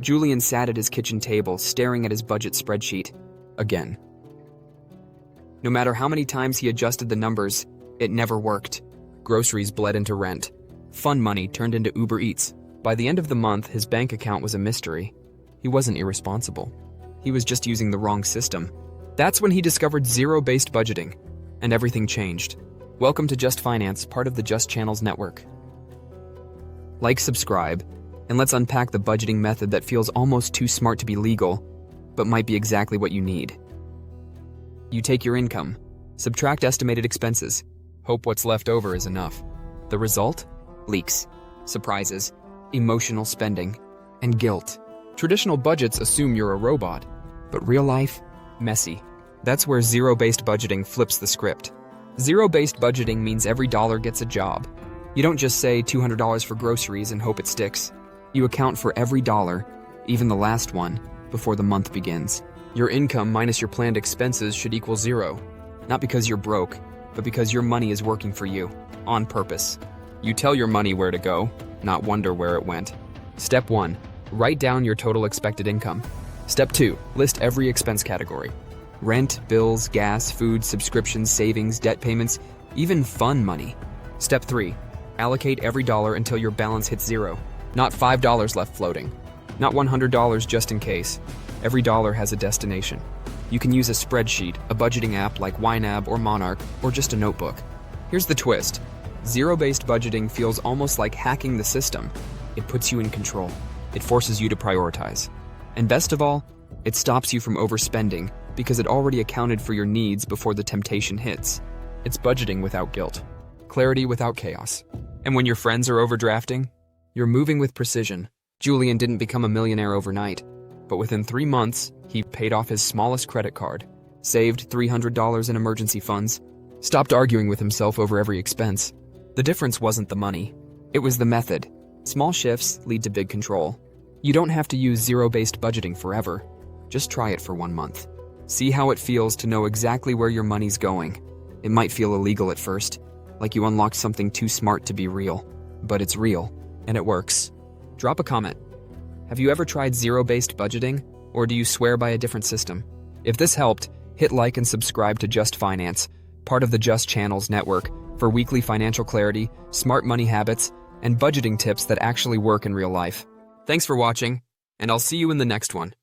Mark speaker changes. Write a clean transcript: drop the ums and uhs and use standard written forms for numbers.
Speaker 1: Julian sat at his kitchen table, staring at his budget spreadsheet. Again. No matter how many times he adjusted the numbers, it never worked. Groceries bled into rent. Fun money turned into Uber Eats. By the end of the month, his bank account was a mystery. He wasn't irresponsible. He was just using the wrong system. That's when he discovered zero-based budgeting, and everything changed. Welcome to Just Finance, part of the Just Channels network. Like, subscribe, and let's unpack the budgeting method that feels almost too smart to be legal, but might be exactly what you need. You take your income, subtract estimated expenses, hope what's left over is enough. The result? Leaks, surprises, emotional spending, and guilt. Traditional budgets assume you're a robot, but real life? Messy. That's where zero-based budgeting flips the script. Zero-based budgeting means every dollar gets a job. You don't just say $200 for groceries and hope it sticks. You account for every dollar, even the last one, before the month begins. Your income minus your planned expenses should equal zero. Not because you're broke, but because your money is working for you, on purpose. You tell your money where to go, not wonder where it went. Step 1. Write down your total expected income. Step 2. List every expense category. Rent, bills, gas, food, subscriptions, savings, debt payments, even fun money. Step 3. Allocate every dollar until your balance hits zero. Not $5 left floating. Not $100 just in case. Every dollar has a destination. You can use a spreadsheet, a budgeting app like YNAB or Monarch, or just a notebook. Here's the twist. Zero-based budgeting feels almost like hacking the system. It puts you in control. It forces you to prioritize. And best of all, it stops you from overspending because it already accounted for your needs before the temptation hits. It's budgeting without guilt. Clarity without chaos. And when your friends are overdrafting, you're moving with precision. Julian didn't become a millionaire overnight, but within 3 months, he paid off his smallest credit card, saved $300 in emergency funds, stopped arguing with himself over every expense. The difference wasn't the money. It was the method. Small shifts lead to big control. You don't have to use zero-based budgeting forever. Just try it for 1 month. See how it feels to know exactly where your money's going. It might feel illegal at first, like you unlocked something too smart to be real. But it's real, and it works. Drop a comment. Have you ever tried zero-based budgeting, or do you swear by a different system? If this helped, hit like and subscribe to Just Finance, part of the Just Channels network, for weekly financial clarity, smart money habits, and budgeting tips that actually work in real life. Thanks for watching, and I'll see you in the next one.